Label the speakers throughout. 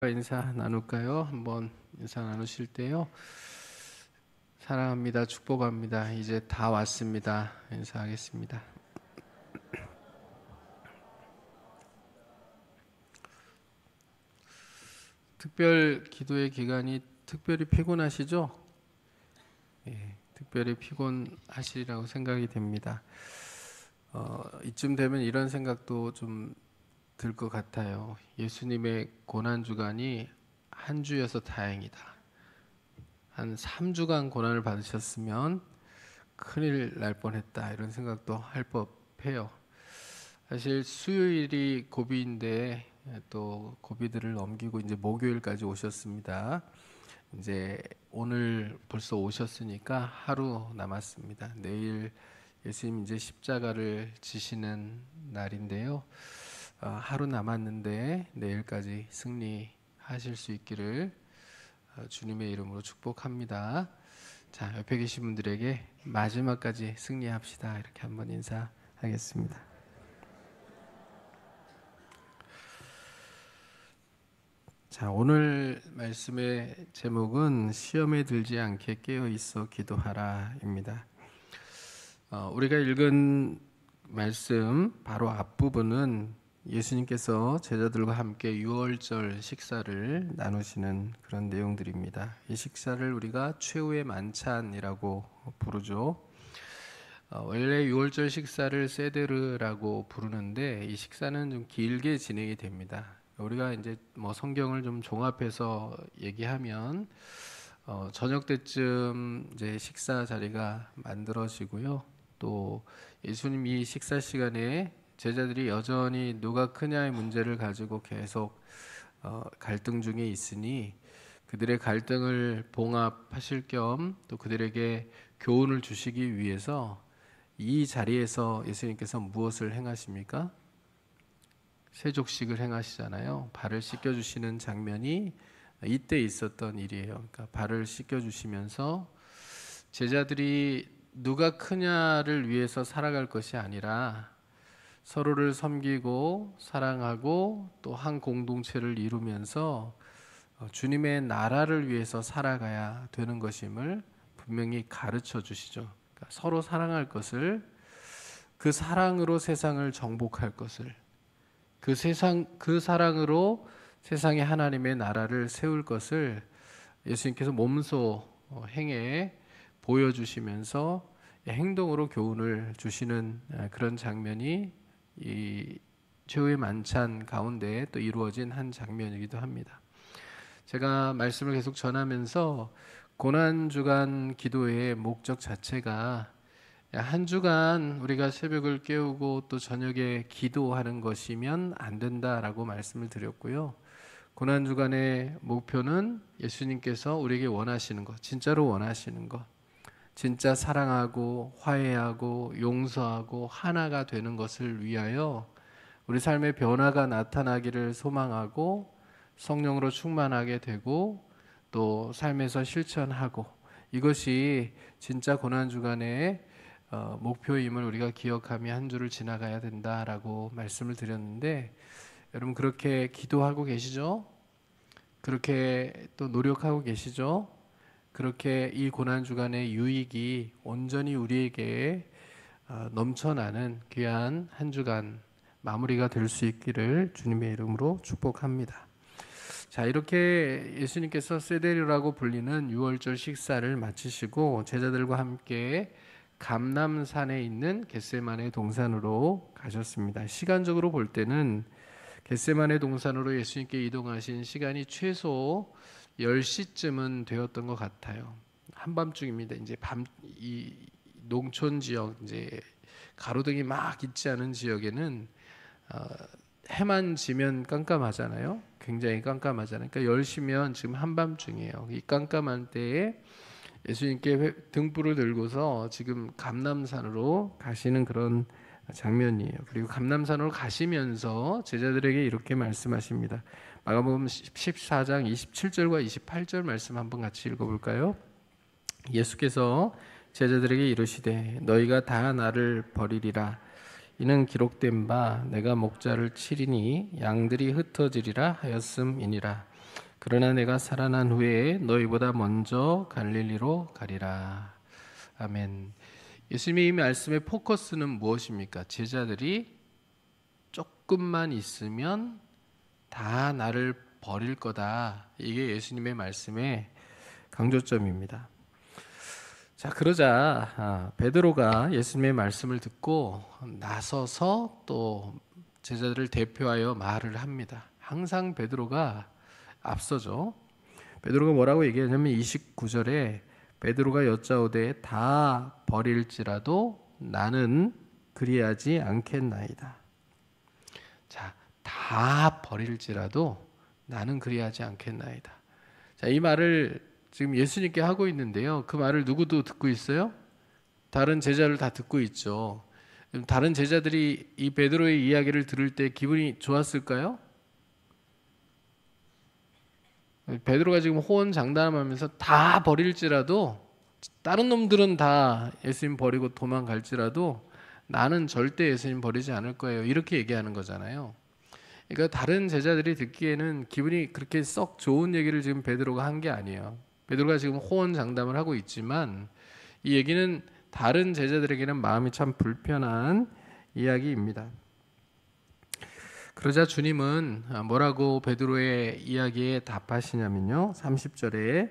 Speaker 1: 인사 나눌까요? 한번 인사 나누실 때요. 사랑합니다. 축복합니다. 이제 다 왔습니다. 인사하겠습니다. 특별 기도의 기간이 특별히 피곤하시죠? 예, 특별히 피곤하시리라고 생각이 됩니다. 이쯤 되면 이런 생각도 좀 들 것 같아요. 예수님의 고난 주간이 한 주여서 다행이다. 한 3주간 고난을 받으셨으면 큰일 날 뻔했다. 이런 생각도 할 법해요. 사실 수요일이 고비인데 또 고비들을 넘기고 이제 목요일까지 오셨습니다. 이제 오늘 벌써 오셨으니까 하루 남았습니다. 내일 예수님 이제 십자가를 지시는 날인데요. 하루 남았는데 내일까지 승리하실 수 있기를 주님의 이름으로 축복합니다. 자, 옆에 계신 분들에게 마지막까지 승리합시다. 이렇게 한번 인사하겠습니다. 자, 오늘 말씀의 제목은 시험에 들지 않게 깨어 있어 기도하라입니다. 우리가 읽은 말씀 바로 앞부분은 예수님께서 제자들과 함께 유월절 식사를 나누시는 그런 내용들입니다. 이 식사를 우리가 최후의 만찬이라고 부르죠. 원래 유월절 식사를 세데르라고 부르는데 이 식사는 좀 길게 진행이 됩니다. 우리가 이제 뭐 성경을 좀 종합해서 얘기하면 저녁 때쯤 이제 식사 자리가 만들어지고요. 또 예수님이 식사 시간에 제자들이 여전히 누가 크냐의 문제를 가지고 계속 갈등 중에 있으니 그들의 갈등을 봉합하실 겸 또 그들에게 교훈을 주시기 위해서 이 자리에서 예수님께서 무엇을 행하십니까? 세족식을 행하시잖아요. 발을 씻겨주시는 장면이 이때 있었던 일이에요. 그러니까 발을 씻겨주시면서 제자들이 누가 크냐를 위해서 살아갈 것이 아니라 서로를 섬기고 사랑하고 또 한 공동체를 이루면서 주님의 나라를 위해서 살아가야 되는 것임을 분명히 가르쳐 주시죠. 그러니까 서로 사랑할 것을, 그 사랑으로 세상을 정복할 것을, 그 사랑으로 세상에 하나님의 나라를 세울 것을 예수님께서 몸소 행해 보여주시면서 행동으로 교훈을 주시는 그런 장면이 이 최후의 만찬 가운데 또 이루어진 한 장면이기도 합니다. 제가 말씀을 계속 전하면서 고난주간 기도의 목적 자체가 한 주간 우리가 새벽을 깨우고 또 저녁에 기도하는 것이면 안 된다라고 말씀을 드렸고요. 고난주간의 목표는 예수님께서 우리에게 원하시는 것, 진짜로 원하시는 것, 진짜 사랑하고 화해하고 용서하고 하나가 되는 것을 위하여 우리 삶의 변화가 나타나기를 소망하고 성령으로 충만하게 되고 또 삶에서 실천하고, 이것이 진짜 고난주간의 목표임을 우리가 기억하며 한 주를 지나가야 된다라고 말씀을 드렸는데, 여러분 그렇게 기도하고 계시죠? 그렇게 또 노력하고 계시죠? 그렇게 이 고난주간의 유익이 온전히 우리에게 넘쳐나는 귀한 한 주간 마무리가 될 수 있기를 주님의 이름으로 축복합니다. 자, 이렇게 예수님께서 세데리라고 불리는 유월절 식사를 마치시고 제자들과 함께 감람산에 있는 겟세마네 동산으로 가셨습니다. 시간적으로 볼 때는 겟세마네 동산으로 예수님께 이동하신 시간이 최소 10시쯤은 되었던 것 같아요. 한밤중입니다. 이제 이 농촌 지역, 이제 가로등이 막 있지 않은 지역에는 해만 지면 깜깜하잖아요. 굉장히 깜깜하잖아요. 그러니까 10시면 지금 한밤중이에요. 이 깜깜한 때에 예수님께 등불을 들고서 지금 감람산으로 가시는 그런 장면이에요. 그리고 감람산으로 가시면서 제자들에게 이렇게 말씀하십니다. 마가복음 14장 27절과 28절 말씀 한번 같이 읽어볼까요? 예수께서 제자들에게 이르시되 너희가 다 나를 버리리라. 이는 기록된 바 내가 목자를 치리니 양들이 흩어지리라 하였음이니라. 그러나 내가 살아난 후에 너희보다 먼저 갈릴리로 가리라. 아멘. 예수님의 이 말씀의 포커스는 무엇입니까? 제자들이 조금만 있으면 다 나를 버릴 거다. 이게 예수님의 말씀의 강조점입니다. 자, 그러자 베드로가 예수님의 말씀을 듣고 나서서 또 제자들을 대표하여 말을 합니다. 항상 베드로가 앞서죠. 베드로가 뭐라고 얘기하냐면 29절에 베드로가 여짜오되 다 버릴지라도 나는 그리하지 않겠나이다. 자, 다 버릴지라도 나는 그리하지 않겠나이다. 자, 이 말을 지금 예수님께 하고 있는데요. 그 말을 누구도 듣고 있어요? 다른 제자를 다 듣고 있죠. 다른 제자들이 이 베드로의 이야기를 들을 때 기분이 좋았을까요? 베드로가 지금 호언장담하면서 다 버릴지라도 다른 놈들은 다 예수님 버리고 도망갈지라도 나는 절대 예수님 버리지 않을 거예요. 이렇게 얘기하는 거잖아요. 그러니까 다른 제자들이 듣기에는 기분이 그렇게 썩 좋은 얘기를 지금 베드로가 한 게 아니에요. 베드로가 지금 호언장담을 하고 있지만 이 얘기는 다른 제자들에게는 마음이 참 불편한 이야기입니다. 그러자 주님은 뭐라고 베드로의 이야기에 답하시냐면요. 30절에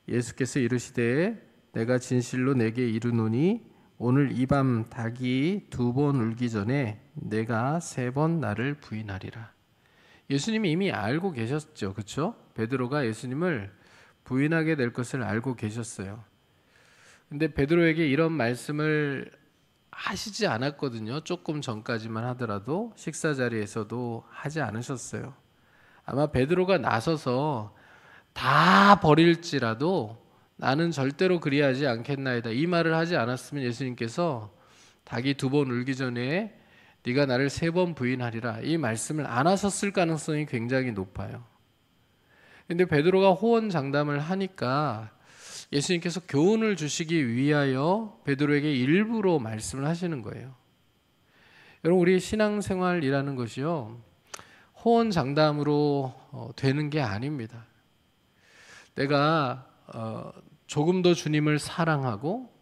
Speaker 1: 예수께서 이르시되 내가 진실로 내게 이르노니 오늘 이 밤 닭이 2번 울기 전에 내가 3번 나를 부인하리라. 예수님이 이미 알고 계셨죠. 그렇죠? 베드로가 예수님을 부인하게 될 것을 알고 계셨어요. 근데 베드로에게 이런 말씀을 하시지 않았거든요. 조금 전까지만 하더라도 식사 자리에서도 하지 않으셨어요. 아마 베드로가 나서서 다 버릴지라도 나는 절대로 그리하지 않겠나이다 이 말을 하지 않았으면 예수님께서 닭이 2번 울기 전에 네가 나를 3번 부인하리라 이 말씀을 안 하셨을 가능성이 굉장히 높아요. 근데 베드로가 호언장담을 하니까 예수님께서 교훈을 주시기 위하여 베드로에게 일부러 말씀을 하시는 거예요. 여러분, 우리 신앙생활이라는 것이요 호언장담으로 되는 게 아닙니다. 내가 조금 더 주님을 사랑하고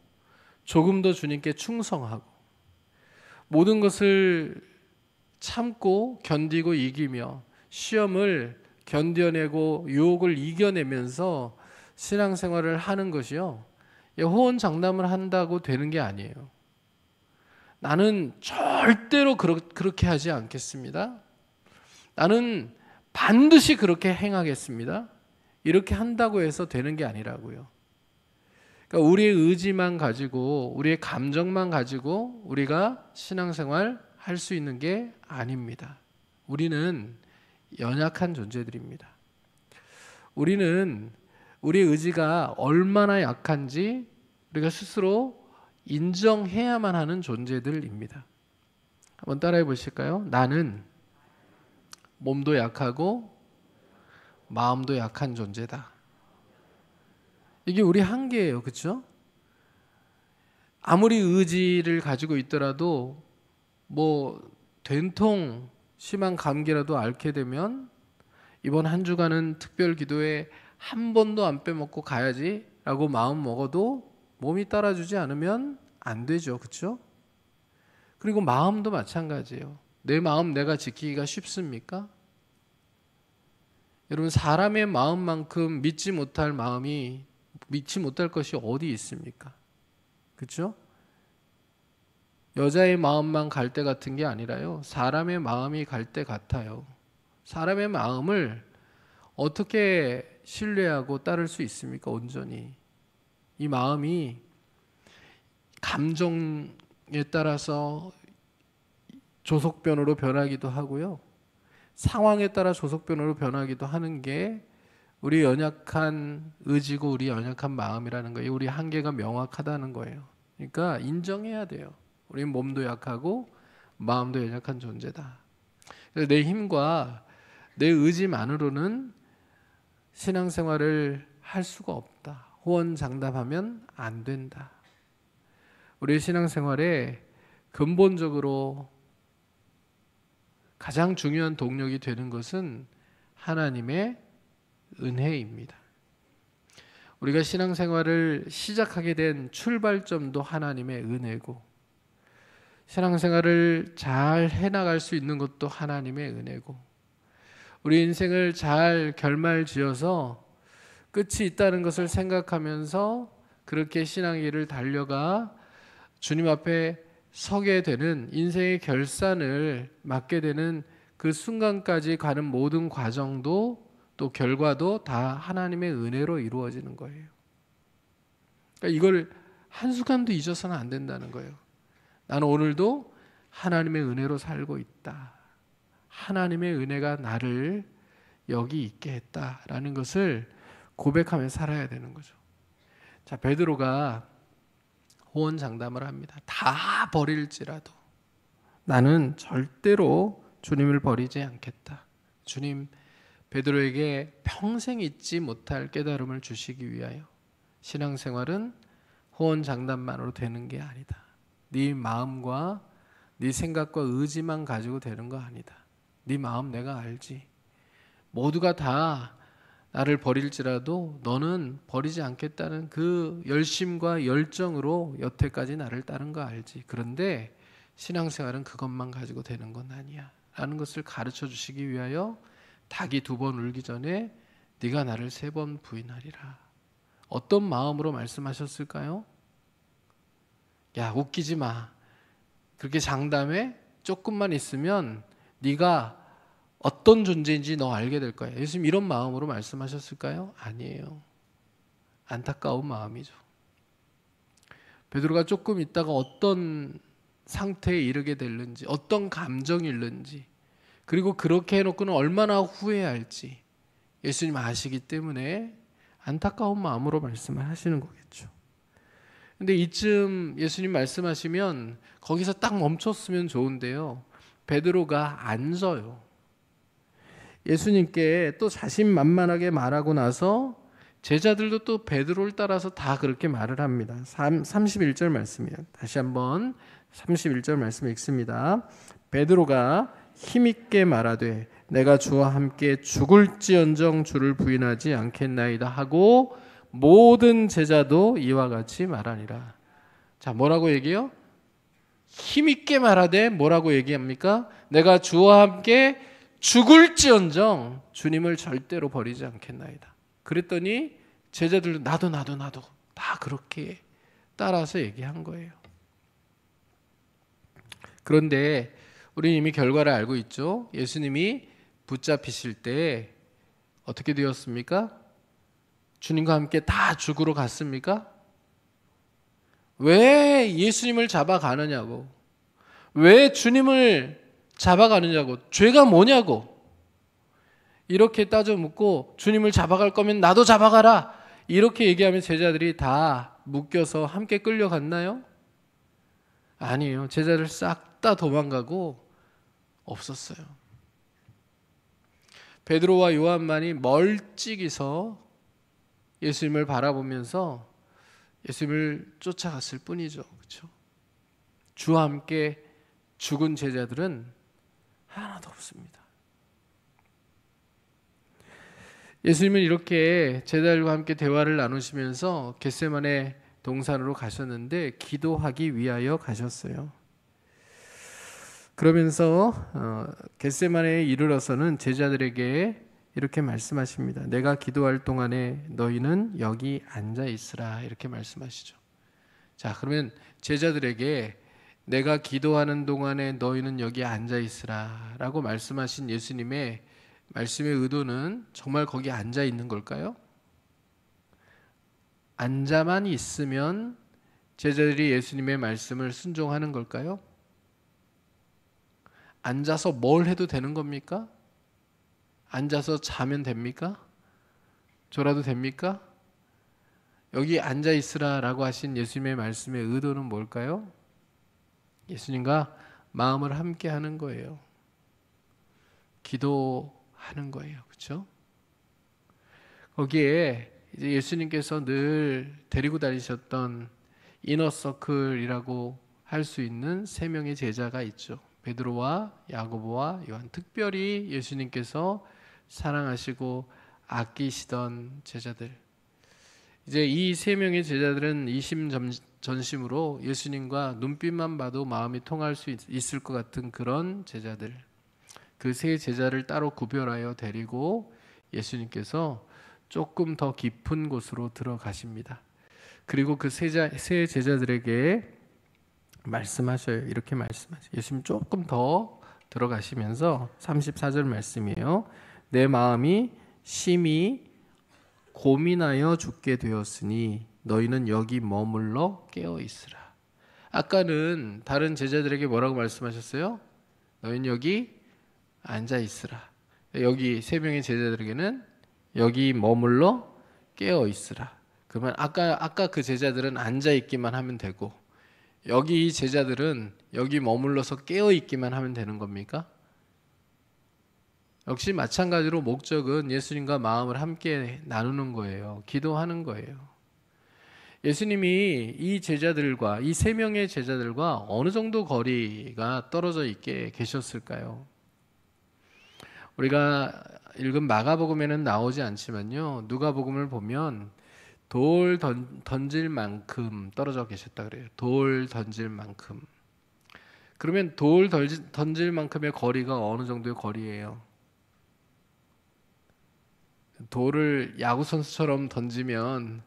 Speaker 1: 조금 더 주님께 충성하고 모든 것을 참고 견디고 이기며 시험을 견뎌내고 유혹을 이겨내면서 신앙생활을 하는 것이요 호언장담을 한다고 되는 게 아니에요. 나는 절대로 그렇게 하지 않겠습니다. 나는 반드시 그렇게 행하겠습니다. 이렇게 한다고 해서 되는 게 아니라고요. 그러니까 우리의 의지만 가지고 우리의 감정만 가지고 우리가 신앙생활 할 수 있는 게 아닙니다. 우리는 연약한 존재들입니다. 우리는 우리의 의지가 얼마나 약한지 우리가 스스로 인정해야만 하는 존재들입니다. 한번 따라해 보실까요? 나는 몸도 약하고 마음도 약한 존재다. 이게 우리 한계예요. 그렇죠? 아무리 의지를 가지고 있더라도 된통 심한 감기라도 앓게 되면 이번 한 주간은 특별 기도에 한 번도 안 빼먹고 가야지 라고 마음 먹어도 몸이 따라주지 않으면 안 되죠. 그렇죠? 그리고 마음도 마찬가지예요. 내 마음 내가 지키기가 쉽습니까? 여러분, 사람의 마음만큼 믿지 못할 것이 어디 있습니까? 그렇죠? 여자의 마음만 갈 때 같은 게 아니라요. 사람의 마음이 갈 때 같아요. 사람의 마음을 어떻게 신뢰하고 따를 수 있습니까? 온전히. 이 마음이 감정에 따라서 조속변으로 변하기도 하고요. 상황에 따라 조속변으로 변하기도 하는 게 우리 연약한 의지고 우리 연약한 마음이라는 거예요. 우리 한계가 명확하다는 거예요. 그러니까 인정해야 돼요. 우리는 몸도 약하고 마음도 연약한 존재다. 그래서 내 힘과 내 의지만으로는 신앙생활을 할 수가 없다. 호언장담하면 안 된다. 우리의 신앙생활에 근본적으로 가장 중요한 동력이 되는 것은 하나님의 은혜입니다. 우리가 신앙생활을 시작하게 된 출발점도 하나님의 은혜고, 신앙생활을 잘 해나갈 수 있는 것도 하나님의 은혜고, 우리 인생을 잘 결말지어서 끝이 있다는 것을 생각하면서 그렇게 신앙의 길을 달려가 주님 앞에 서게 되는, 인생의 결산을 맞게 되는 그 순간까지 가는 모든 과정도 또 결과도 다 하나님의 은혜로 이루어지는 거예요. 그러니까 이걸 한순간도 잊어서는 안 된다는 거예요. 나는 오늘도 하나님의 은혜로 살고 있다. 하나님의 은혜가 나를 여기 있게 했다라는 것을 고백하며 살아야 되는 거죠. 자, 베드로가 호언장담을 합니다. 다 버릴지라도 나는 절대로 주님을 버리지 않겠다. 주님, 베드로에게 평생 잊지 못할 깨달음을 주시기 위하여 신앙생활은 호언장담만으로 되는 게 아니다. 네 마음과 네 생각과 의지만 가지고 되는 거 아니다. 네 마음 내가 알지. 모두가 다 나를 버릴지라도 너는 버리지 않겠다는 그 열심과 열정으로 여태까지 나를 따른 거 알지. 그런데 신앙생활은 그것만 가지고 되는 건 아니야 라는 것을 가르쳐 주시기 위하여 닭이 2번 울기 전에 네가 나를 3번 부인하리라. 어떤 마음으로 말씀하셨을까요? 야, 웃기지 마. 그렇게 장담해? 조금만 있으면 네가 어떤 존재인지 너 알게 될 거야. 예수님 이런 마음으로 말씀하셨을까요? 아니에요. 안타까운 마음이죠. 베드로가 조금 있다가 어떤 상태에 이르게 될는지, 어떤 감정이 있는지, 그리고 그렇게 해놓고는 얼마나 후회할지 예수님 아시기 때문에 안타까운 마음으로 말씀을 하시는 거겠죠. 근데 이쯤 예수님 말씀하시면 거기서 딱 멈췄으면 좋은데요. 베드로가 앉아요. 예수님께 또 자신만만하게 말하고 나서 제자들도 또 베드로를 따라서 다 그렇게 말을 합니다. 31절 말씀이에요. 다시 한번 31절 말씀 읽습니다. 베드로가 힘있게 말하되 내가 주와 함께 죽을지언정 주를 부인하지 않겠나이다 하고 모든 제자도 이와 같이 말하니라. 자, 뭐라고 얘기해요? 힘있게 말하되 뭐라고 얘기합니까? 내가 주와 함께 죽을지언정 주님을 절대로 버리지 않겠나이다. 그랬더니 제자들도 나도 다 그렇게 따라서 얘기한 거예요. 그런데 우리는 이미 결과를 알고 있죠. 예수님이 붙잡히실 때 어떻게 되었습니까? 주님과 함께 다 죽으러 갔습니까? 왜 예수님을 잡아가느냐고, 왜 주님을 잡아가느냐고, 죄가 뭐냐고 이렇게 따져 묻고, 주님을 잡아갈 거면 나도 잡아가라 이렇게 얘기하면 제자들이 다 묶여서 함께 끌려갔나요? 아니에요. 제자들 싹 다 도망가고 없었어요. 베드로와 요한만이 멀찍이서 예수님을 바라보면서 예수님을 쫓아갔을 뿐이죠. 그렇죠? 주와 함께 죽은 제자들은 하나도 없습니다. 예수님은 이렇게 제자들과 함께 대화를 나누시면서 겟세마네 동산으로 가셨는데 기도하기 위하여 가셨어요. 그러면서 겟세마네에 이르러서는 제자들에게 이렇게 말씀하십니다. 내가 기도할 동안에 너희는 여기 앉아 있으라 이렇게 말씀하시죠. 자, 그러면 제자들에게 내가 기도하는 동안에 너희는 여기 앉아 있으라 라고 말씀하신 예수님의 말씀의 의도는 정말 거기 앉아 있는 걸까요? 앉아만 있으면 제자들이 예수님의 말씀을 순종하는 걸까요? 앉아서 뭘 해도 되는 겁니까? 앉아서 자면 됩니까? 졸아도 됩니까? 여기 앉아 있으라 라고 하신 예수님의 말씀의 의도는 뭘까요? 예수님과 마음을 함께 하는 거예요. 기도하는 거예요. 그렇죠? 거기에 이제 예수님께서 늘 데리고 다니셨던 이너서클이라고 할 수 있는 3명의 제자가 있죠. 베드로와 야고보와 요한, 특별히 예수님께서 사랑하시고 아끼시던 제자들, 이제 이 세 명의 제자들은 이심전심으로 예수님과 눈빛만 봐도 마음이 통할 수 있을 것 같은 그런 제자들, 그 세 제자를 따로 구별하여 데리고 예수님께서 조금 더 깊은 곳으로 들어가십니다. 그리고 그 세 제자들에게 말씀하셔요. 이렇게 말씀하셔요. 예수님 조금 더 들어가시면서 34절 말씀이에요. 내 마음이 심히 고민하여 죽게 되었으니 너희는 여기 머물러 깨어 있으라. 아까는 다른 제자들에게 뭐라고 말씀하셨어요? 너희는 여기 앉아 있으라. 여기 세 명의 제자들에게는 여기 머물러 깨어 있으라. 그러면 아까 그 제자들은 앉아 있기만 하면 되고, 여기 이 제자들은 여기 머물러서 깨어 있기만 하면 되는 겁니까? 역시 마찬가지로 목적은 예수님과 마음을 함께 나누는 거예요. 기도하는 거예요. 예수님이 이 제자들과, 이 세 명의 제자들과 어느 정도 거리가 떨어져 있게 계셨을까요? 우리가 읽은 마가복음에는 나오지 않지만요, 누가복음을 보면 돌 던질 만큼 떨어져 계셨다 그래요. 돌 던질 만큼. 그러면 돌 던질 만큼의 거리가 어느 정도의 거리예요? 돌을 야구 선수처럼 던지면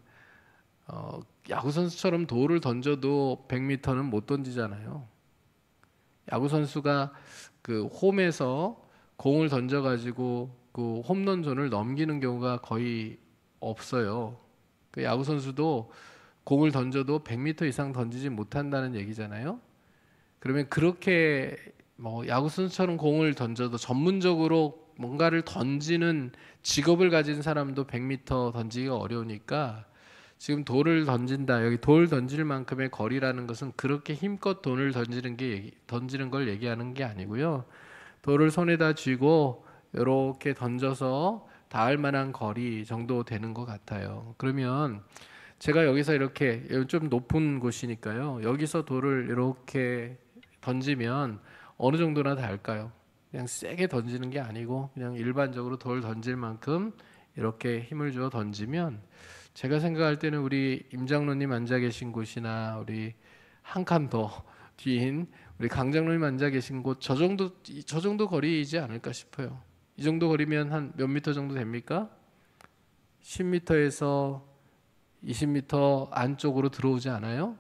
Speaker 1: 야구 선수처럼 돌을 던져도 100m는 못 던지잖아요. 야구 선수가 그 홈에서 공을 던져가지고 그 홈런존을 넘기는 경우가 거의 없어요. 그 야구 선수도 공을 던져도 100m 이상 던지지 못한다는 얘기잖아요. 그러면 그렇게 뭐 야구 선수처럼 공을 던져도 전문적으로 뭔가를 던지는 직업을 가진 사람도 100m 던지기가 어려우니까 지금 돌을 던진다, 여기 돌 던질 만큼의 거리라는 것은 그렇게 힘껏 돌을 던지는 걸 얘기하는 게 아니고요. 돌을 손에다 쥐고 이렇게 던져서 닿을 만한 거리 정도 되는 것 같아요. 그러면 제가 여기서 이렇게 좀 높은 곳이니까요, 여기서 돌을 이렇게 던지면 어느 정도나 닿을까요? 그냥 세게 던지는 게 아니고 그냥 일반적으로 돌 던질 만큼 이렇게 힘을 주어 던지면, 제가 생각할 때는 우리 임장로님 앉아 계신 곳이나 우리 한 칸 더 뒤인 우리 강장로님 앉아 계신 곳, 저 정도 거리이지 않을까 싶어요. 이 정도 거리면 한 몇 미터 정도 됩니까? 10m에서 20m 안쪽으로 들어오지 않아요?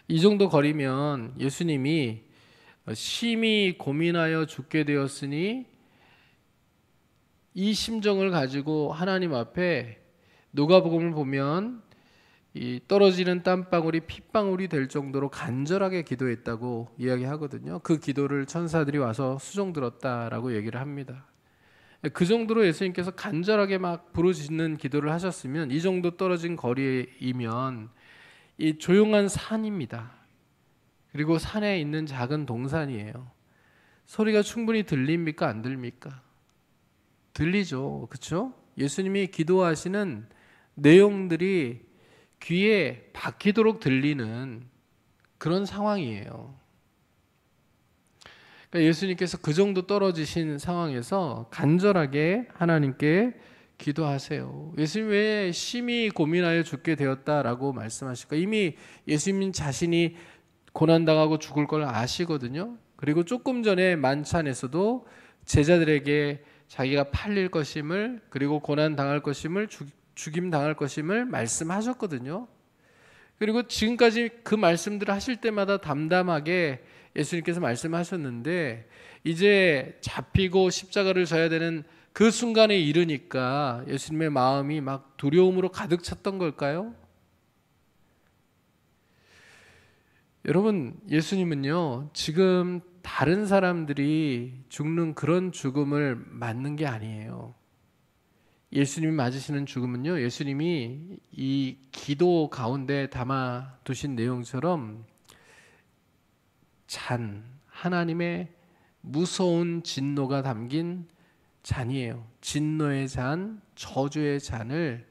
Speaker 1: 이 정도 거리면 예수님이 심히 고민하여 죽게 되었으니 이 심정을 가지고 하나님 앞에, 누가복음을 보면 이 떨어지는 땀방울이 핏방울이 될 정도로 간절하게 기도했다고 이야기하거든요. 그 기도를 천사들이 와서 수종 들었다라고 얘기를 합니다. 그 정도로 예수님께서 간절하게 막 부르짖는 기도를 하셨으면, 이 정도 떨어진 거리이면 이 조용한 산입니다. 그리고 산에 있는 작은 동산이에요. 소리가 충분히 들립니까? 안 들립니까? 들리죠. 그렇죠? 예수님이 기도하시는 내용들이 귀에 박히도록 들리는 그런 상황이에요. 그러니까 예수님께서 그 정도 떨어지신 상황에서 간절하게 하나님께 기도하세요. 예수님 왜 심히 고민하여 죽게 되었다라고 말씀하실까? 이미 예수님 자신이 고난당하고 죽을 걸 아시거든요. 그리고 조금 전에 만찬에서도 제자들에게 자기가 팔릴 것임을, 그리고 고난당할 것임을, 죽임당할 것임을 말씀하셨거든요. 그리고 지금까지 그 말씀들을 하실 때마다 담담하게 예수님께서 말씀하셨는데, 이제 잡히고 십자가를 져야 되는 그 순간에 이르니까 예수님의 마음이 막 두려움으로 가득 찼던 걸까요? 여러분, 예수님은요, 지금 다른 사람들이 죽는 그런 죽음을 맞는 게 아니에요. 예수님이 맞으시는 죽음은요, 예수님이 이 기도 가운데 담아 두신 내용처럼 하나님의 무서운 진노가 담긴 잔이에요. 진노의 잔, 저주의 잔을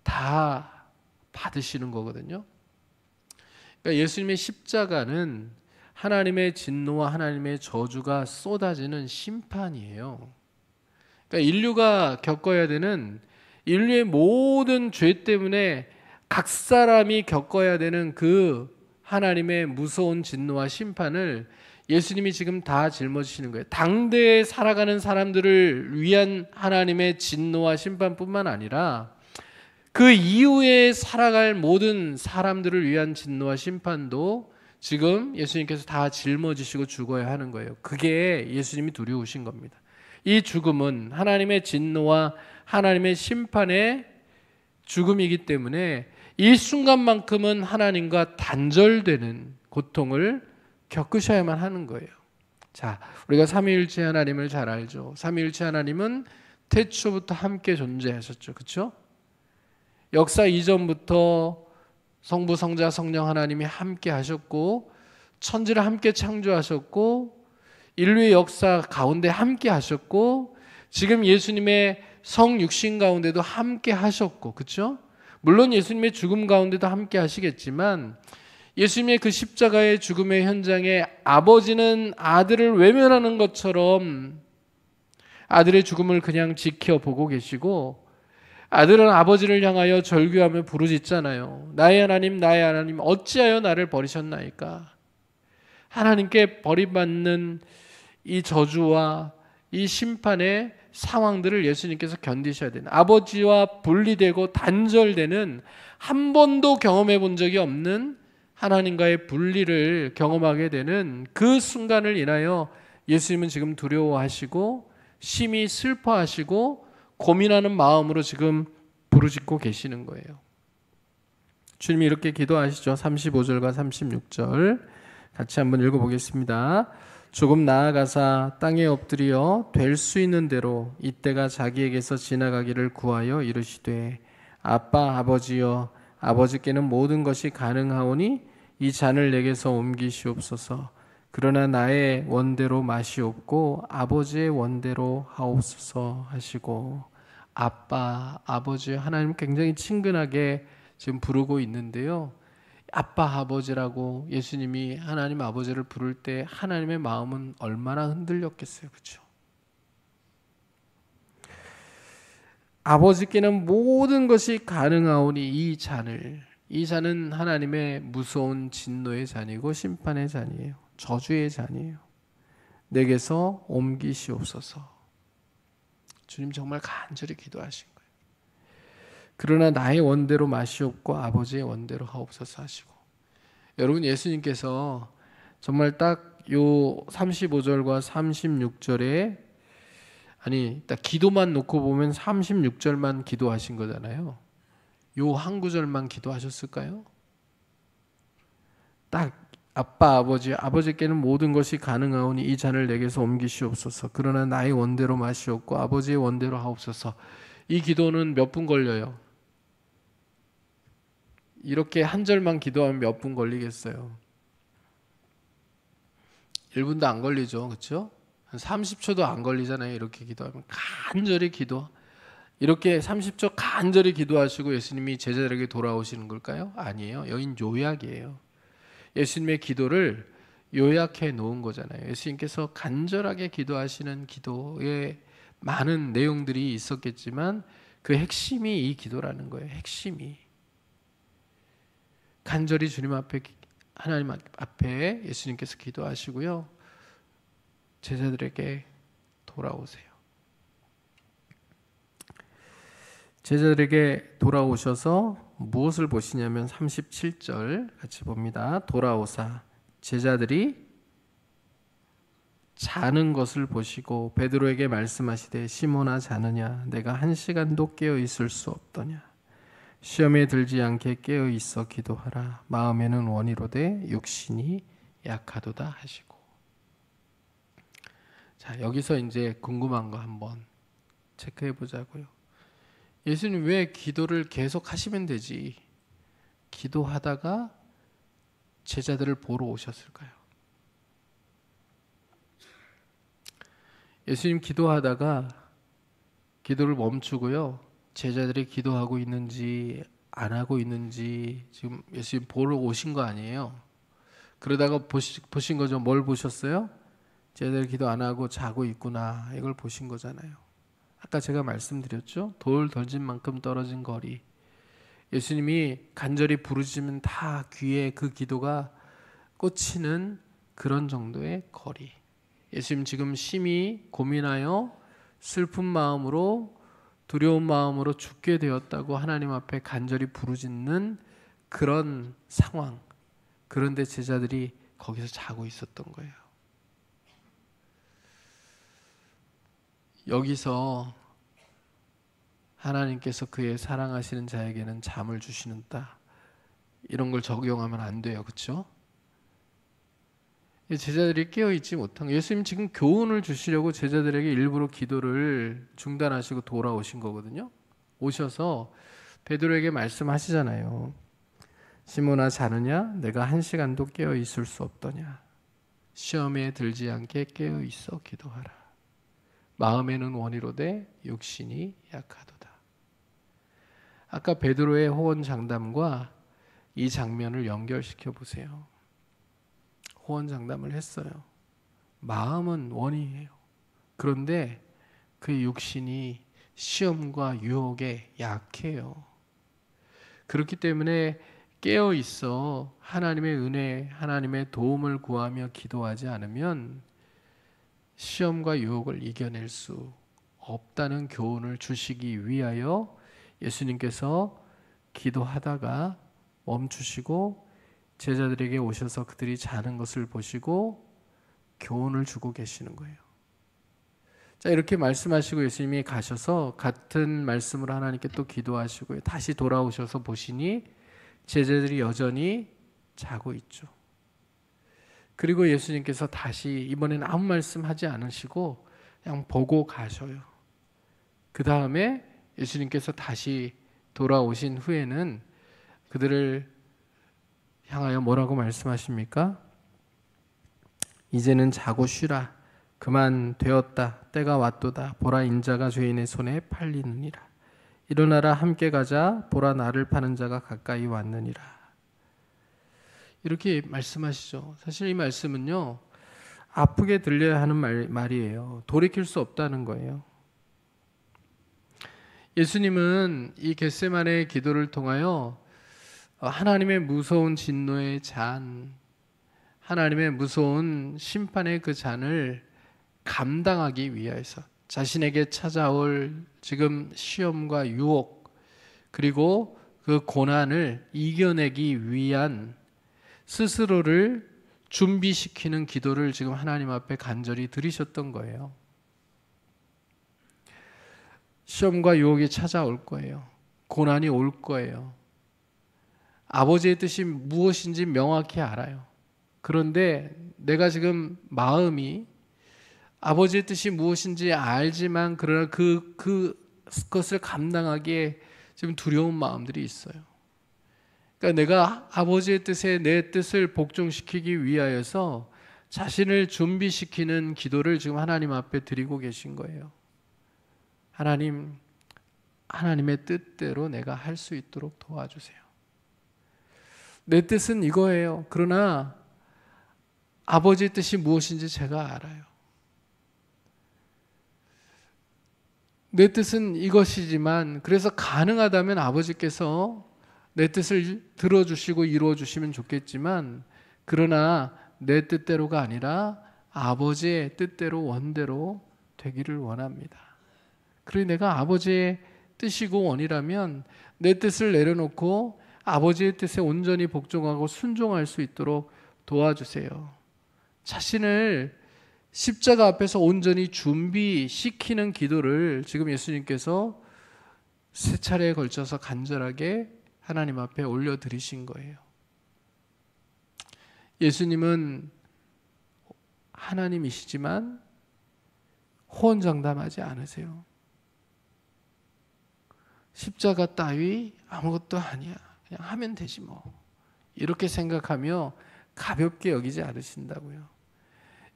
Speaker 1: 다 받으시는 거거든요. 그러니까 예수님의 십자가는 하나님의 진노와 하나님의 저주가 쏟아지는 심판이에요. 그러니까 그러니까 인류가 겪어야 되는 인류의 모든 죄 때문에 각 사람이 겪어야 되는 그 하나님의 무서운 진노와 심판을 예수님이 지금 다 짊어지시는 거예요. 당대에 살아가는 사람들을 위한 하나님의 진노와 심판뿐만 아니라 그 이후에 살아갈 모든 사람들을 위한 진노와 심판도 지금 예수님께서 다 짊어지시고 죽어야 하는 거예요. 그게 예수님이 두려우신 겁니다. 이 죽음은 하나님의 진노와 하나님의 심판의 죽음이기 때문에 이 순간만큼은 하나님과 단절되는 고통을 겪으셔야만 하는 거예요. 자, 우리가 삼위일체 하나님을 잘 알죠. 삼위일체 하나님은 태초부터 함께 존재하셨죠. 그렇죠? 역사 이전부터 성부, 성자, 성령 하나님이 함께 하셨고 천지를 함께 창조하셨고 인류의 역사 가운데 함께 하셨고 지금 예수님의 성육신 가운데도 함께 하셨고, 그렇죠? 물론 예수님의 죽음 가운데도 함께 하시겠지만 예수님의 그 십자가의 죽음의 현장에 아버지는 아들을 외면하는 것처럼 아들의 죽음을 그냥 지켜보고 계시고 아들은 아버지를 향하여 절규하며 부르짖잖아요. 나의 하나님 어찌하여 나를 버리셨나이까. 하나님께 버림받는 이 저주와 이 심판의 상황들을 예수님께서 견디셔야 되는, 아버지와 분리되고 단절되는 한 번도 경험해 본 적이 없는 하나님과의 분리를 경험하게 되는 그 순간을 인하여 예수님은 지금 두려워하시고 심히 슬퍼하시고 고민하는 마음으로 지금 부르짖고 계시는 거예요. 주님이 이렇게 기도하시죠. 35절과 36절 같이 한번 읽어보겠습니다. 조금 나아가사 땅에 엎드려 될 수 있는 대로 이때가 자기에게서 지나가기를 구하여 이르시되 아빠 아버지여 아버지께는 모든 것이 가능하오니 이 잔을 내게서 옮기시옵소서. 그러나 나의 원대로 마시옵고 아버지의 원대로 하옵소서 하시고, 아빠 아버지 하나님 굉장히 친근하게 지금 부르고 있는데요. 아빠 아버지라고 예수님이 하나님 아버지를 부를 때 하나님의 마음은 얼마나 흔들렸겠어요. 그렇죠? 아버지께는 모든 것이 가능하오니 이 잔은 하나님의 무서운 진노의 잔이고 심판의 잔이에요. 저주의 잔이에요. 내게서 옮기시옵소서. 주님 정말 간절히 기도하신 거예요. 그러나 나의 원대로 마시옵고 아버지의 원대로 하옵소서 하시고, 여러분 예수님께서 정말 딱 요 35절과 36절에 딱 기도만 놓고 보면 36절만 기도하신 거잖아요. 요 한 구절만 기도하셨을까요? 딱 아빠 아버지께는 모든 것이 가능하오니 이 잔을 내게서 옮기시옵소서. 그러나 나의 원대로 마시옵고 아버지의 원대로 하옵소서. 이 기도는 몇 분 걸려요? 이렇게 한 절만 기도하면 몇 분 걸리겠어요? 1분도 안 걸리죠. 그렇죠? 한 30초도 안 걸리잖아요. 이렇게 기도하면 간절히 이렇게 30초 간절히 기도하시고 예수님이 제자들에게 돌아오시는 걸까요? 아니에요. 여긴 요약이에요. 예수님의 기도를 요약해 놓은 거잖아요. 예수님께서 간절하게 기도하시는 기도에 많은 내용들이 있었겠지만 그 핵심이 이 기도라는 거예요. 핵심이. 간절히 주님 앞에, 하나님 앞에 예수님께서 기도하시고요. 제자들에게 돌아오세요. 제자들에게 돌아오셔서 무엇을 보시냐면 37절 같이 봅니다. 돌아오사 제자들이 자는 것을 보시고 베드로에게 말씀하시되 시몬아 자느냐 내가 1시간도 깨어 있을 수 없더냐. 시험에 들지 않게 깨어 있어 기도하라. 마음에는 원이로되 육신이 약하도다 하시고. 자, 여기서 이제 궁금한 거 한번 체크해 보자고요. 예수님 왜 기도를 계속 하시면 되지? 기도하다가 제자들을 보러 오셨을까요? 예수님 기도하다가 기도를 멈추고요. 제자들이 기도하고 있는지 안 하고 있는지 지금 예수님 보러 오신 거 아니에요? 그러다가 보신 거죠. 뭘 보셨어요? 제자들이 기도 안 하고 자고 있구나. 이걸 보신 거잖아요. 아까 제가 말씀드렸죠. 돌 던진 만큼 떨어진 거리. 예수님이 간절히 부르시면 다 귀에 그 기도가 꽂히는 그런 정도의 거리. 예수님 지금 심히 고민하여 슬픈 마음으로 두려운 마음으로 죽게 되었다고 하나님 앞에 간절히 부르짖는 그런 상황. 그런데 제자들이 거기서 자고 있었던 거예요. 여기서 하나님께서 그의 사랑하시는 자에게는 잠을 주시는다. 이런 걸 적용하면 안 돼요. 그렇죠? 제자들이 깨어있지 못한 거예요. 예수님 지금 교훈을 주시려고 제자들에게 일부러 기도를 중단하시고 돌아오신 거거든요. 오셔서 베드로에게 말씀하시잖아요. 시몬아 자느냐? 내가 1시간도 깨어있을 수 없더냐? 시험에 들지 않게 깨어있어 기도하라. 마음에는 원이로되 육신이 약하도다. 아까 베드로의 호언장담과 이 장면을 연결시켜 보세요. 호언장담을 했어요. 마음은 원이에요. 그런데 그 육신이 시험과 유혹에 약해요. 그렇기 때문에 깨어 있어 하나님의 은혜, 하나님의 도움을 구하며 기도하지 않으면 시험과 유혹을 이겨낼 수 없다는 교훈을 주시기 위하여 예수님께서 기도하다가 멈추시고 제자들에게 오셔서 그들이 자는 것을 보시고 교훈을 주고 계시는 거예요. 자, 이렇게 말씀하시고 예수님이 가셔서 같은 말씀으로 하나님께 또 기도하시고요. 다시 돌아오셔서 보시니 제자들이 여전히 자고 있죠. 그리고 예수님께서 다시 이번에는 아무 말씀하지 않으시고 그냥 보고 가셔요. 그 다음에 예수님께서 다시 돌아오신 후에는 그들을 향하여 뭐라고 말씀하십니까? 이제는 자고 쉬라. 그만 되었다. 때가 왔도다. 보라 인자가 죄인의 손에 팔리느니라. 일어나라 함께 가자. 보라 나를 파는 자가 가까이 왔느니라. 이렇게 말씀하시죠. 사실 이 말씀은요, 아프게 들려야 하는 말이에요. 돌이킬 수 없다는 거예요. 예수님은 이 겟세마네의 기도를 통하여 하나님의 무서운 진노의 잔, 하나님의 무서운 심판의 그 잔을 감당하기 위해서 자신에게 찾아올 지금 시험과 유혹, 그리고 그 고난을 이겨내기 위한 스스로를 준비시키는 기도를 지금 하나님 앞에 간절히 드리셨던 거예요. 시험과 유혹이 찾아올 거예요. 고난이 올 거예요. 아버지의 뜻이 무엇인지 명확히 알아요. 그런데 내가 지금 마음이 아버지의 뜻이 무엇인지 알지만 그러나 그것을 감당하기에 지금 두려운 마음들이 있어요. 그러니까 내가 아버지의 뜻에 내 뜻을 복종시키기 위하여서 자신을 준비시키는 기도를 지금 하나님 앞에 드리고 계신 거예요. 하나님, 하나님의 뜻대로 내가 할 수 있도록 도와주세요. 내 뜻은 이거예요. 그러나 아버지의 뜻이 무엇인지 제가 알아요. 내 뜻은 이것이지만 그래서 가능하다면 아버지께서 내 뜻을 들어주시고 이루어주시면 좋겠지만 그러나 내 뜻대로가 아니라 아버지의 뜻대로 원대로 되기를 원합니다. 그리고 내가 아버지의 뜻이고 원이라면 내 뜻을 내려놓고 아버지의 뜻에 온전히 복종하고 순종할 수 있도록 도와주세요. 자신을 십자가 앞에서 온전히 준비시키는 기도를 지금 예수님께서 세 차례에 걸쳐서 간절하게 하나님 앞에 올려드리신 거예요. 예수님은 하나님이시지만 호언장담하지 않으세요. 십자가 따위 아무것도 아니야. 그냥 하면 되지 뭐. 이렇게 생각하며 가볍게 여기지 않으신다고요.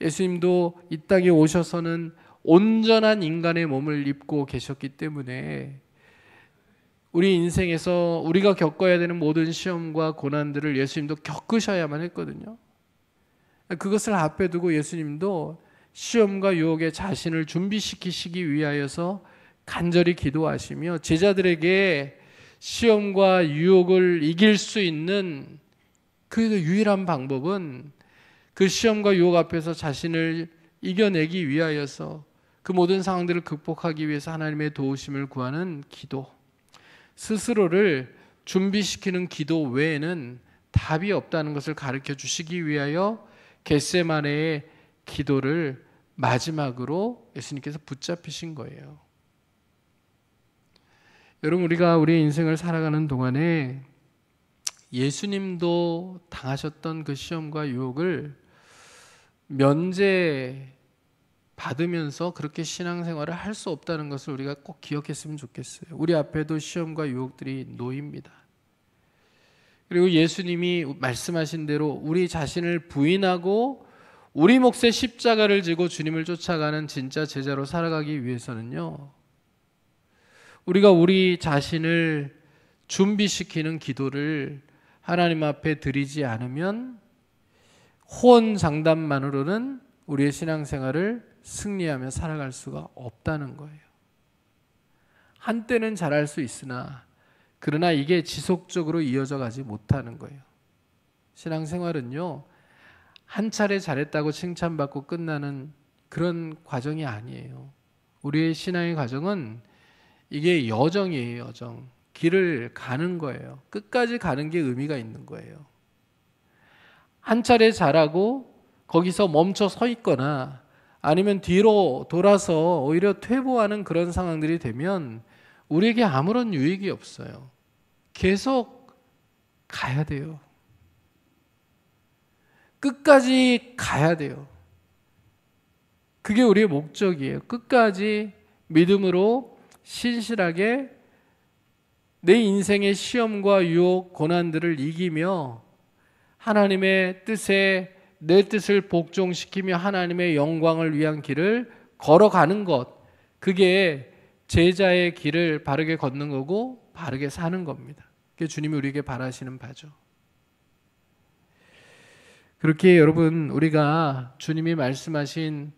Speaker 1: 예수님도 이 땅에 오셔서는 온전한 인간의 몸을 입고 계셨기 때문에 우리 인생에서 우리가 겪어야 되는 모든 시험과 고난들을 예수님도 겪으셔야만 했거든요. 그것을 앞에 두고 예수님도 시험과 유혹에 자신을 준비시키시기 위하여서 간절히 기도하시며 제자들에게 시험과 유혹을 이길 수 있는 그 유일한 방법은 그 시험과 유혹 앞에서 자신을 이겨내기 위하여서 그 모든 상황들을 극복하기 위해서 하나님의 도우심을 구하는 기도, 스스로를 준비시키는 기도 외에는 답이 없다는 것을 가르쳐 주시기 위하여 겟세마네의 기도를 마지막으로 예수님께서 붙잡히신 거예요. 여러분, 우리가 우리의 인생을 살아가는 동안에 예수님도 당하셨던 그 시험과 유혹을 면제 받으면서 그렇게 신앙생활을 할 수 없다는 것을 우리가 꼭 기억했으면 좋겠어요. 우리 앞에도 시험과 유혹들이 놓입니다. 그리고 예수님이 말씀하신 대로 우리 자신을 부인하고 우리 몫의 십자가를 지고 주님을 쫓아가는 진짜 제자로 살아가기 위해서는요, 우리가 우리 자신을 준비시키는 기도를 하나님 앞에 드리지 않으면 호언장담만으로는 우리의 신앙생활을 승리하며 살아갈 수가 없다는 거예요. 한때는 잘할 수 있으나 그러나 이게 지속적으로 이어져 가지 못하는 거예요. 신앙생활은요, 한 차례 잘했다고 칭찬받고 끝나는 그런 과정이 아니에요. 우리의 신앙의 과정은 이게 여정이에요. 여정. 길을 가는 거예요. 끝까지 가는 게 의미가 있는 거예요. 한 차례 잘하고 거기서 멈춰 서 있거나 아니면 뒤로 돌아서 오히려 퇴보하는 그런 상황들이 되면 우리에게 아무런 유익이 없어요. 계속 가야 돼요. 끝까지 가야 돼요. 그게 우리의 목적이에요. 끝까지 믿음으로 신실하게 내 인생의 시험과 유혹, 고난들을 이기며 하나님의 뜻에 내 뜻을 복종시키며 하나님의 영광을 위한 길을 걸어가는 것, 그게 제자의 길을 바르게 걷는 거고 바르게 사는 겁니다. 그게 주님이 우리에게 바라시는 바죠. 그렇게 여러분, 우리가 주님이 말씀하신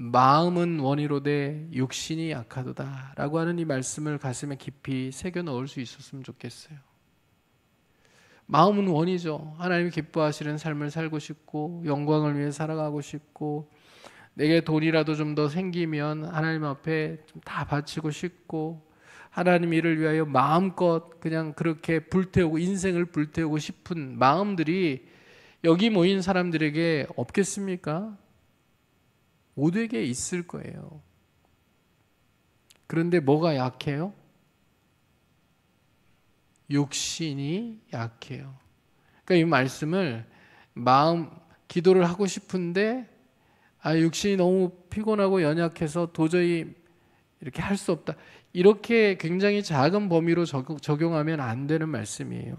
Speaker 1: 마음은 원이로되 육신이 약하도다 라고 하는 이 말씀을 가슴에 깊이 새겨 넣을 수 있었으면 좋겠어요. 마음은 원이죠. 하나님이 기뻐하시는 삶을 살고 싶고 영광을 위해 살아가고 싶고 내게 돈이라도 좀 더 생기면 하나님 앞에 좀 다 바치고 싶고 하나님 일을 위하여 마음껏 그냥 그렇게 불태우고 인생을 불태우고 싶은 마음들이 여기 모인 사람들에게 없겠습니까? 모두에게 있을 거예요. 그런데 뭐가 약해요? 육신이 약해요. 그러니까 이 말씀을 기도를 하고 싶은데 육신이 너무 피곤하고 연약해서 도저히 이렇게 할 수 없다. 이렇게 굉장히 작은 범위로 적용하면 안 되는 말씀이에요.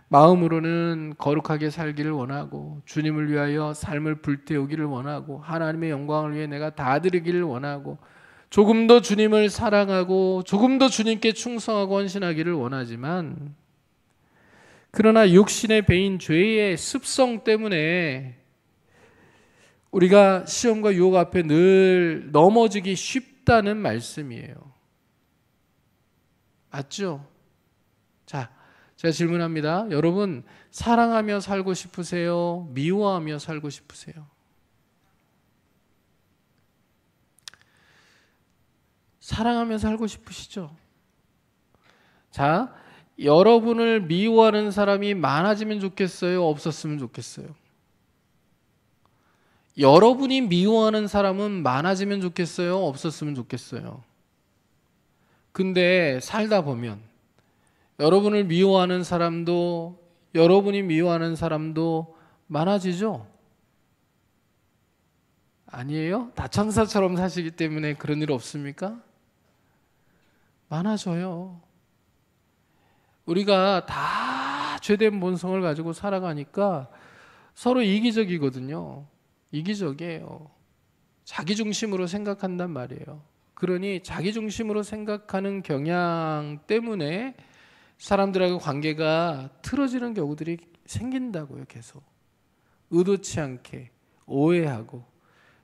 Speaker 1: 마음으로는 거룩하게 살기를 원하고 주님을 위하여 삶을 불태우기를 원하고 하나님의 영광을 위해 내가 다 드리기를 원하고 조금 더 주님을 사랑하고 조금 더 주님께 충성하고 헌신하기를 원하지만 그러나 육신의 배인 죄의 습성 때문에 우리가 시험과 유혹 앞에 늘 넘어지기 쉽다는 말씀이에요. 맞죠? 자, 제가 질문합니다. 여러분, 사랑하며 살고 싶으세요? 미워하며 살고 싶으세요? 사랑하며 살고 싶으시죠? 자, 여러분을 미워하는 사람이 많아지면 좋겠어요? 없었으면 좋겠어요? 여러분이 미워하는 사람은 많아지면 좋겠어요? 없었으면 좋겠어요? 근데 살다 보면 여러분을 미워하는 사람도 여러분이 미워하는 사람도 많아지죠? 아니에요? 다 천사처럼 사시기 때문에 그런 일 없습니까? 많아져요. 우리가 다 죄된 본성을 가지고 살아가니까 서로 이기적이거든요. 이기적이에요. 자기중심으로 생각한단 말이에요. 그러니 자기중심으로 생각하는 경향 때문에 사람들하고 관계가 틀어지는 경우들이 생긴다고요. 계속 의도치 않게 오해하고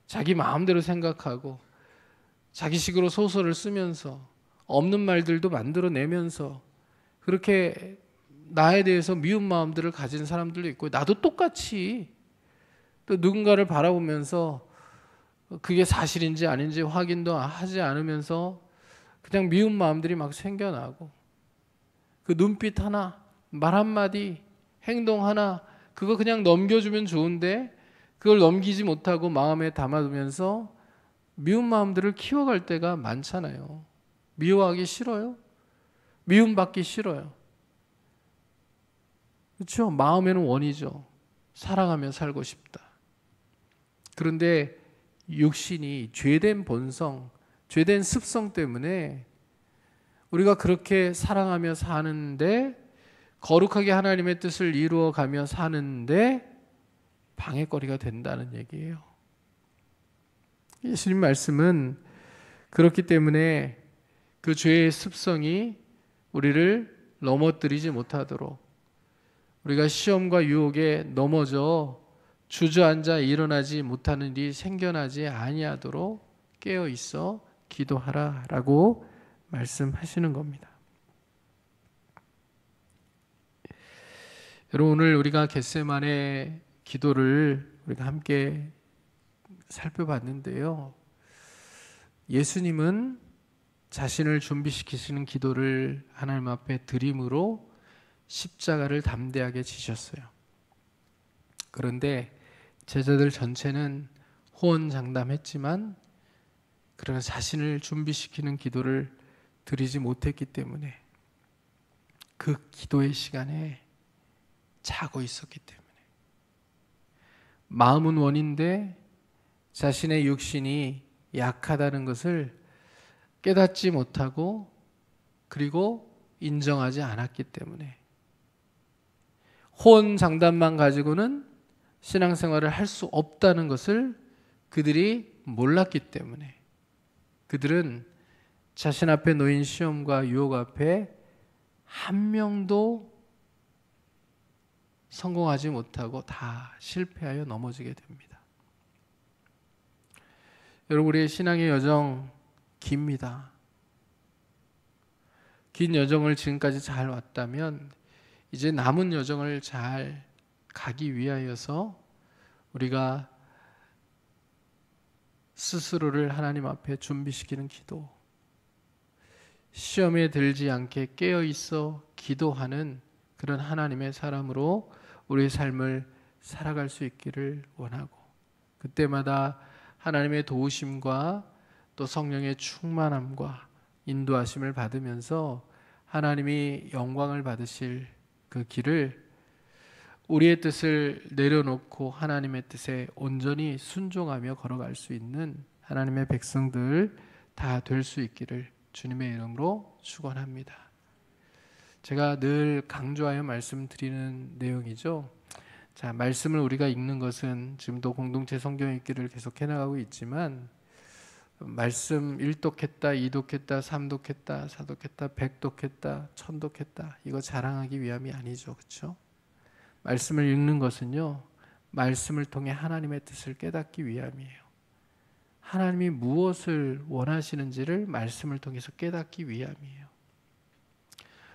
Speaker 1: 자기 마음대로 생각하고 자기식으로 소설을 쓰면서 없는 말들도 만들어내면서 그렇게 나에 대해서 미운 마음들을 가진 사람들도 있고, 나도 똑같이 또 누군가를 바라보면서 그게 사실인지 아닌지 확인도 하지 않으면서 그냥 미운 마음들이 막 생겨나고, 그 눈빛 하나, 말 한마디, 행동 하나, 그거 그냥 넘겨주면 좋은데 그걸 넘기지 못하고 마음에 담아두면서 미운 마음들을 키워갈 때가 많잖아요. 미워하기 싫어요? 미움받기 싫어요. 그렇죠? 마음에는 원이죠. 사랑하며 살고 싶다. 그런데 육신이 죄된 본성, 죄된 습성 때문에 우리가 그렇게 사랑하며 사는데, 거룩하게 하나님의 뜻을 이루어가며 사는데 방해거리가 된다는 얘기예요. 예수님 말씀은 그렇기 때문에 그 죄의 습성이 우리를 넘어뜨리지 못하도록, 우리가 시험과 유혹에 넘어져 주저앉아 일어나지 못하는 일이 생겨나지 아니하도록 깨어 있어 기도하라라고 말씀하시는 겁니다. 여러분, 오늘 우리가 겟세마네 기도를 우리가 함께 살펴봤는데요. 예수님은 자신을 준비시키시는 기도를 하나님 앞에 드림으로 십자가를 담대하게 지셨어요. 그런데 제자들 전체는 호언장담했지만, 그러나 자신을 준비시키는 기도를 드리지 못했기 때문에 그 기도의 시간에 자고 있었기 때문에, 마음은 원인데 자신의 육신이 약하다는 것을 깨닫지 못하고 그리고 인정하지 않았기 때문에, 호언장담만 가지고는 신앙생활을 할 수 없다는 것을 그들이 몰랐기 때문에, 그들은 자신 앞에 놓인 시험과 유혹 앞에 한 명도 성공하지 못하고 다 실패하여 넘어지게 됩니다. 여러분, 우리의 신앙의 여정 깁니다. 긴 여정을 지금까지 잘 왔다면 이제 남은 여정을 잘 가기 위하여서 우리가 스스로를 하나님 앞에 준비시키는 기도, 시험에 들지 않게 깨어 있어 기도하는 그런 하나님의 사람으로 우리의 삶을 살아갈 수 있기를 원하고, 그때마다 하나님의 도우심과 또 성령의 충만함과 인도하심을 받으면서 하나님이 영광을 받으실 그 길을, 우리의 뜻을 내려놓고 하나님의 뜻에 온전히 순종하며 걸어갈 수 있는 하나님의 백성들 다 될 수 있기를 주님의 이름으로 축원합니다. 제가 늘 강조하여 말씀드리는 내용이죠. 자, 말씀을 우리가 읽는 것은 지금도 공동체 성경 읽기를 계속 해나가고 있지만, 말씀 1독했다, 2독했다, 3독했다, 4독했다, 100독했다, 1000독했다, 이거 자랑하기 위함이 아니죠. 그렇죠? 말씀을 읽는 것은요, 말씀을 통해 하나님의 뜻을 깨닫기 위함이에요. 하나님이 무엇을 원하시는지를 말씀을 통해서 깨닫기 위함이에요.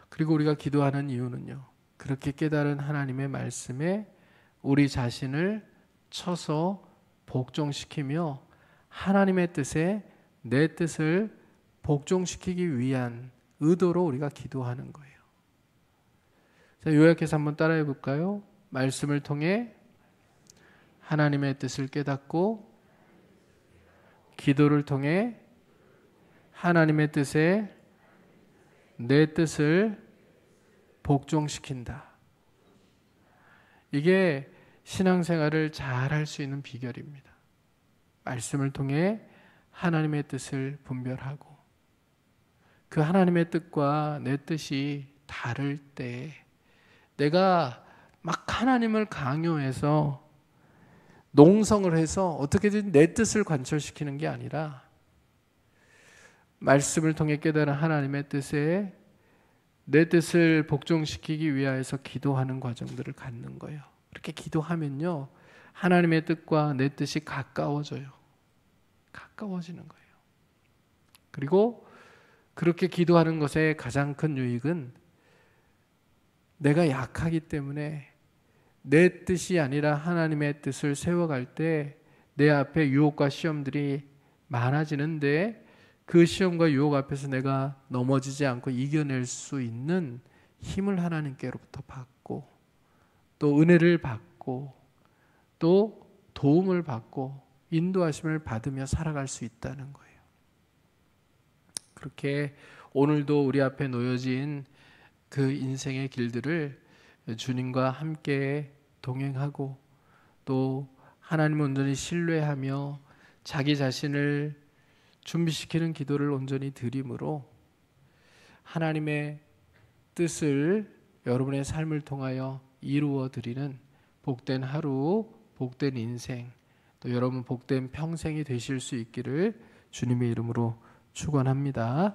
Speaker 1: 그리고 우리가 기도하는 이유는요, 그렇게 깨달은 하나님의 말씀에 우리 자신을 쳐서 복종시키며 하나님의 뜻에 내 뜻을 복종시키기 위한 의도로 우리가 기도하는 거예요. 자, 요약해서 한번 따라해 볼까요? 말씀을 통해 하나님의 뜻을 깨닫고, 기도를 통해 하나님의 뜻에 내 뜻을 복종시킨다. 이게 신앙생활을 잘 할 수 있는 비결입니다. 말씀을 통해 하나님의 뜻을 분별하고, 그 하나님의 뜻과 내 뜻이 다를 때 내가 막 하나님을 강요해서 농성을 해서 어떻게든 내 뜻을 관철시키는 게 아니라, 말씀을 통해 깨달은 하나님의 뜻에 내 뜻을 복종시키기 위하여서 기도하는 과정들을 갖는 거예요. 그렇게 기도하면요, 하나님의 뜻과 내 뜻이 가까워져요. 가까워지는 거예요. 그리고 그렇게 기도하는 것의 가장 큰 유익은 내가 약하기 때문에 내 뜻이 아니라 하나님의 뜻을 세워갈 때 내 앞에 유혹과 시험들이 많아지는데 그 시험과 유혹 앞에서 내가 넘어지지 않고 이겨낼 수 있는 힘을 하나님께로부터 받고 또 은혜를 받고 또 도움을 받고 인도하심을 받으며 살아갈 수 있다는 거예요. 그렇게 오늘도 우리 앞에 놓여진 그 인생의 길들을 주님과 함께 동행하고 또 하나님을 온전히 신뢰하며 자기 자신을 준비시키는 기도를 온전히 드림으로 하나님의 뜻을 여러분의 삶을 통하여 이루어 드리는 복된 하루, 복된 인생, 또 여러분 복된 평생이 되실 수 있기를 주님의 이름으로 축원합니다.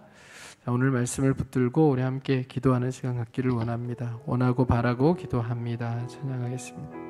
Speaker 1: 오늘 말씀을 붙들고 우리 함께 기도하는 시간 갖기를 원합니다. 원하고 바라고 기도합니다. 찬양하겠습니다.